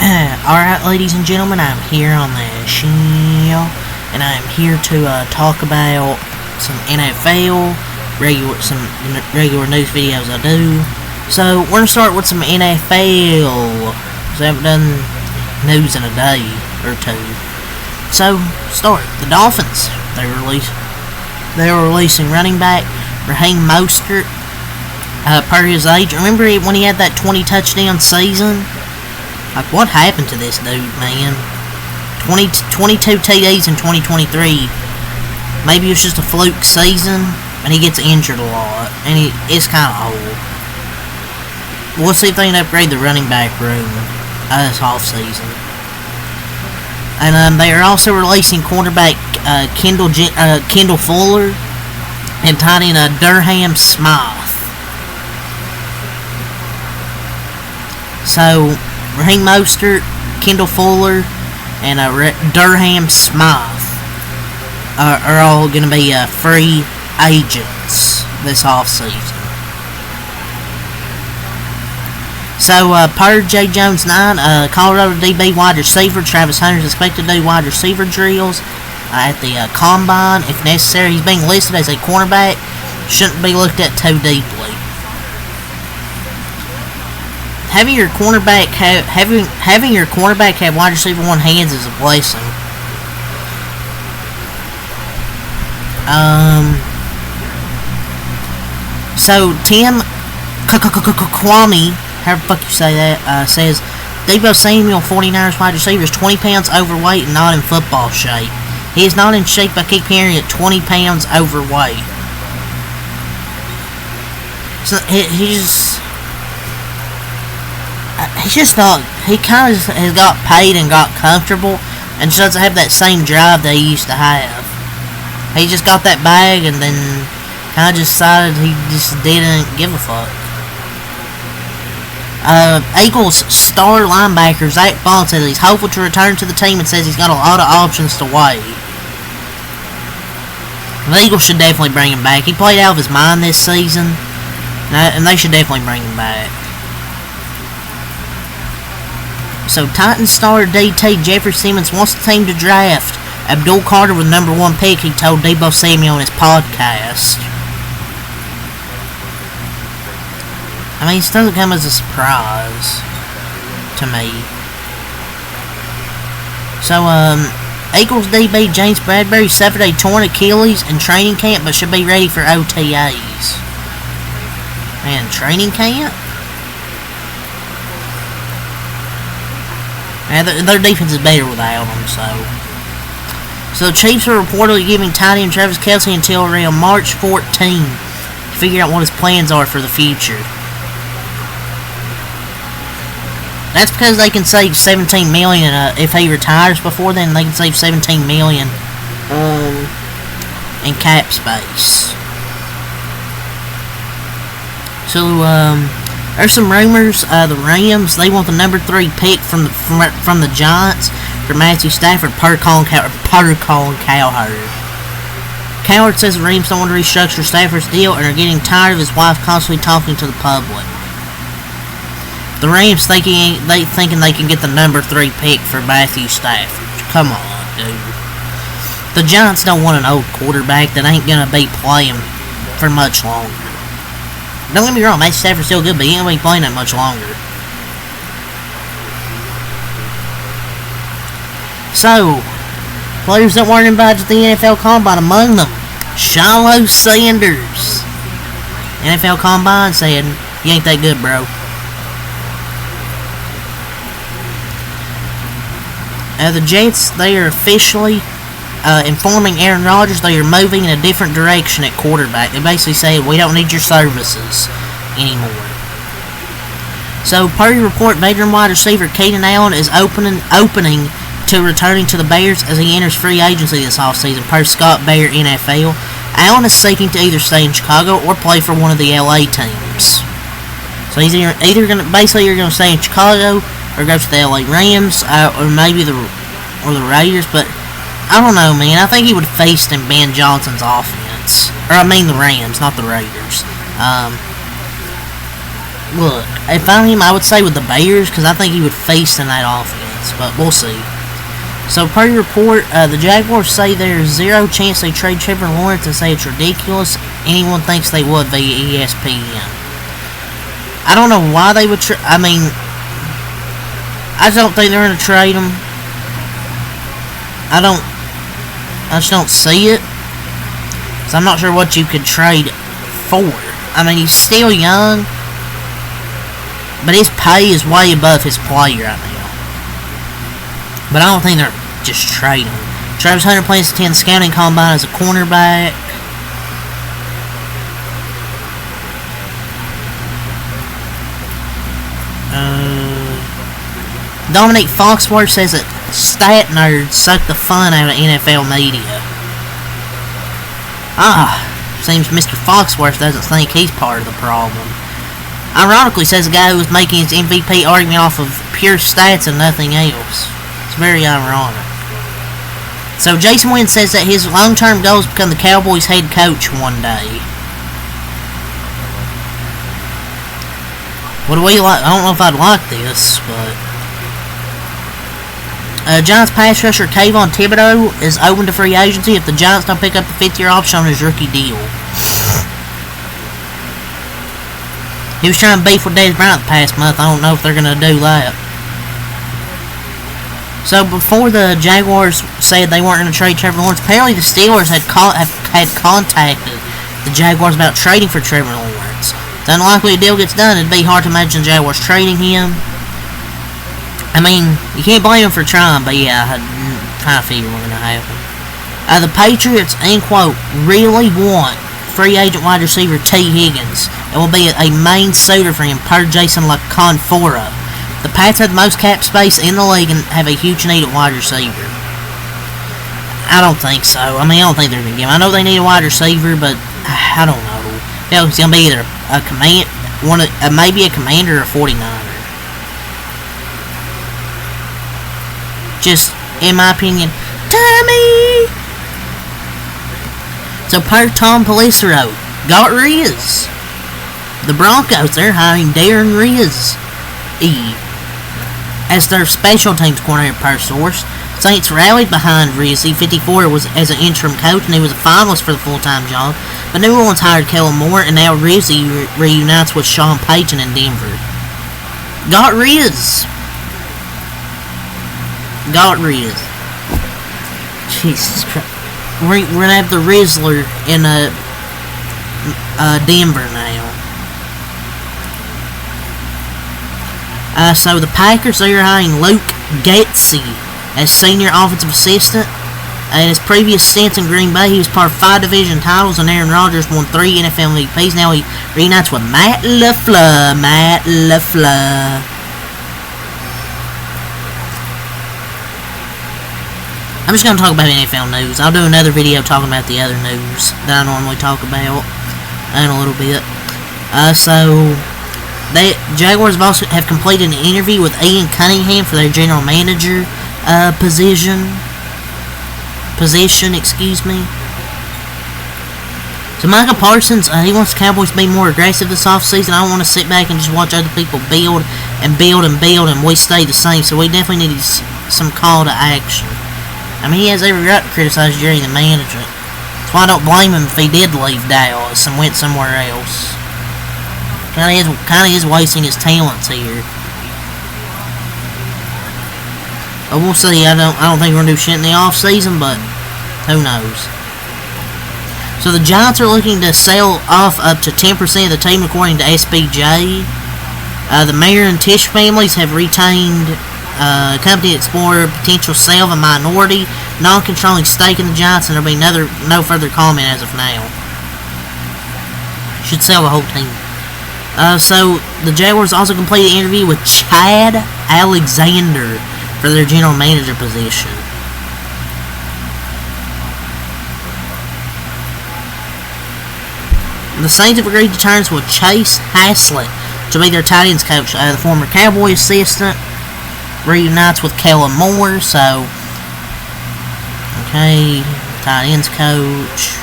Alright, ladies and gentlemen, I'm here on the show, and I'm here to talk about some NFL, some regular news videos I do. So, we're going to start with some NFL, because I haven't done news in a day or two. So, the Dolphins, they were releasing running back Raheem Mostert, per his age. Remember when he had that 20 touchdown season? Like, what happened to this dude, man? 22 TDs in 2023. Maybe it's just a fluke season, and he gets injured a lot, and it's kind of old. We'll see if they can upgrade the running back room this offseason. And they are also releasing quarterback Kendall Fuller and tight end Durham Smythe. So, Raheem Mostert, Kendall Fuller, and Durham Smythe are all going to be free agents this offseason. So, per J. Jones 9, Colorado DB wide receiver Travis Hunter is expected to do wide receiver drills at the combine. If necessary, he's being listed as a cornerback. Shouldn't be looked at too deeply. Having your cornerback have wide receiver one hands is a blessing. So Tim Kwame, however the fuck you say that, says Deebo Samuel, 49ers wide receiver, is 20 pounds overweight and not in football shape. He is not in shape. I keep hearing at 20 pounds overweight. So he kind of has got paid and got comfortable and just doesn't have that same drive that he used to have. He just got that bag and then kind of just decided he just didn't give a fuck. Eagles star linebacker Zach Bond says he's hopeful to return to the team and says he's got a lot of options to weigh. The Eagles should definitely bring him back. He played out of his mind this season, and they should definitely bring him back. So, Titans star DT Jeffrey Simmons wants the team to draft Abdul Carter with number 1 pick, he told Deebo Samuel on his podcast. I mean, this doesn't come as a surprise to me. So, Eagles DB James Bradbury suffered a torn Achilles in training camp but should be ready for OTAs. Man, training camp? Their defense is better without him, So the Chiefs are reportedly giving tight end Travis Kelce until around March 14 to figure out what his plans are for the future. That's because they can save $17 million if he retires before then. They can save $17 million in cap space. So there's some rumors. The Rams, they want the number 3 pick from the Giants for Matthew Stafford per Colin Cowherd. Cowherd says the Rams don't want to restructure Stafford's deal and are getting tired of his wife constantly talking to the public. The Rams thinking they can get the number 3 pick for Matthew Stafford. Come on, dude. The Giants don't want an old quarterback that ain't gonna be playing for much longer. Don't get me wrong, Matthew Stafford's still good, but he ain't gonna be playing that much longer. So, players that weren't invited to the NFL Combine, among them, Shiloh Sanders. NFL Combine said, "You ain't that good, bro." The Jets, they are officially informing Aaron Rodgers they are moving in a different direction at quarterback. They basically say, we don't need your services anymore. So, per your report, veteran wide receiver Keenan Allen is opening to returning to the Bears as he enters free agency this offseason, per Scott Bair NFL. Allen is seeking to either stay in Chicago or play for one of the LA teams. So he's either going to stay in Chicago or go to the LA Rams or maybe the Raiders, but I don't know, man. I think he would feast in Ben Johnson's offense. Or I mean the Rams, not the Raiders. look, if I'm him, I would say with the Bears, because I think he would feast in that offense, but we'll see. So, per report, the Jaguars say there's zero chance they trade Trevor Lawrence and say it's ridiculous. Anyone thinks they would via ESPN. I don't know why they would I just don't think they're going to trade him. I just don't see it. So I'm not sure what you could trade for. I mean, he's still young, but his pay is way above his play right now. But I don't think they're just trading him. Travis Hunter plans to attend the scouting combine as a cornerback. Dominique Foxworth says that stat nerds suck the fun out of NFL media. Seems Mr. Foxworth doesn't think he's part of the problem. Ironically, says a guy who was making his MVP argument off of pure stats and nothing else. It's very ironic. So Jason Wynn says that his long-term goal is to become the Cowboys head coach one day. What do we like? I don't know if I'd like this, but... Giants pass rusher Kayvon Thibodeau is open to free agency if the Giants don't pick up the 5th-year option on his rookie deal. He was trying to beef with Dez Bryant the past month. I don't know if they're going to do that. So before the Jaguars said they weren't going to trade Trevor Lawrence, apparently the Steelers had contacted the Jaguars about trading for Trevor Lawrence. It's unlikely a deal gets done. It'd be hard to imagine the Jaguars trading him. I mean, you can't blame him for trying, but yeah, I kind of figured it was going to happen. The Patriots, end quote, really want free agent wide receiver T. Higgins. It will be a main suitor for him, per Jason LaConfora. The Pats have the most cap space in the league and have a huge need at wide receiver. I don't think so. I mean, I don't think they're going to give him. I know they need a wide receiver, but I don't know. You know, it's going to be either a maybe a commander or a 49er. Just, in my opinion, Tommy! So, per Tom Pelissero, got Riz. The Broncos, they're hiring Darren Riz as their special teams coordinator, per source. Saints rallied behind Rizzi. 54 was as an interim coach, and he was a finalist for the full-time job. But New Orleans hired Kellen Moore, and now Rizzi reunites with Sean Payton in Denver. Got Riz. Got Riz. Jesus Christ. We're going to have the Rizzler in Denver now. So the Packers, they're hiring Luke Getsy as senior offensive assistant. In his previous stints in Green Bay, he was part of 5 division titles, and Aaron Rodgers won 3 NFL MVPs. Now he reunites with Matt LaFleur. I'm just going to talk about NFL news. I'll do another video talking about the other news that I normally talk about in a little bit. Jaguars have completed an interview with Ian Cunningham for their general manager position. So Michael Parsons, he wants the Cowboys to be more aggressive this offseason. I don't want to sit back and just watch other people build, and we stay the same. So we definitely need some call to action. I mean, he has every right to criticize Jerry the management. So I don't blame him if he did leave Dallas and went somewhere else. Kind of is wasting his talents here. But we'll see. I don't think we're gonna do shit in the off season, but who knows? So the Giants are looking to sell off up to 10% of the team, according to SBJ. The Mayer and Tisch families have retained a company to explore potential sale of a minority, non-controlling stake in the Giants, and there'll be no further comment as of now. Should sell the whole team. So the Jaguars also completed an interview with Chad Alexander for their general manager position. The Saints have agreed to terms with Chase Haslett to be their tight ends coach. The former Cowboy assistant reunites with Kellen Moore, so okay, tight ends coach.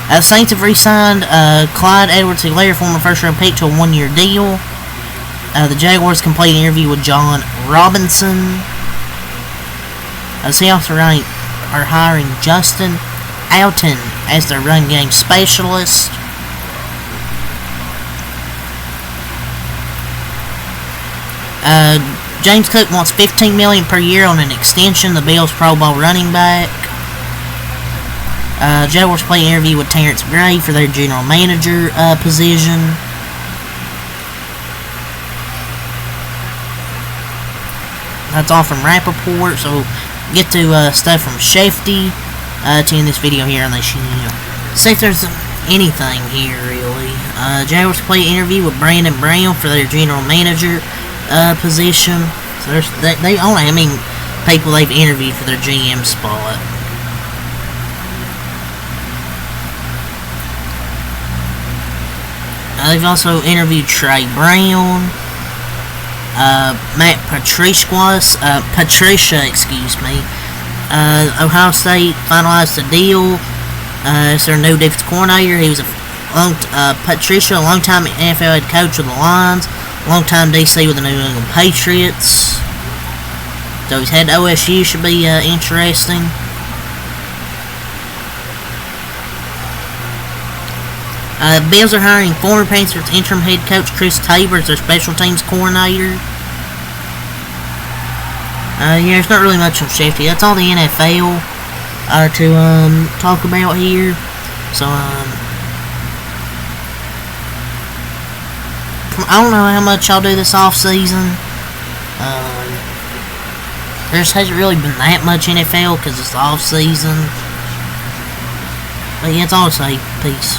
The Saints have re-signed Clyde Edwards-Helaire, former first-round pick, to a 1-year deal. The Jaguars complete an interview with John Robinson. The Seahawks are hiring Justin Alton as their run game specialist. James Cook wants $15 million per year on an extension. The Bills Pro Bowl running back. Jaguars play an interview with Terrence Gray for their general manager position. That's all from Rappaport. So get to stuff from Shefty to end this video here on the channel. See if there's anything here really. Jaguars play an interview with Brandon Brown for their general manager position. So they only, I mean, people they've interviewed for their GM spot. They've also interviewed Trey Brown, Matt Patricia, excuse me. Ohio State finalized a deal. It's their new defensive coordinator. He was Patricia, a long-time NFL head coach with the Lions, long-time DC with the New England Patriots. So he's head to OSU, should be interesting. Bills are hiring former Panthers interim head coach Chris Tabor as their special teams coordinator. Yeah, there's not really much on Shefty. That's all the NFL to talk about here. So I don't know how much I'll do this off season. There just hasn't really been that much NFL because it's off season. But yeah, that's all I'll say. Peace.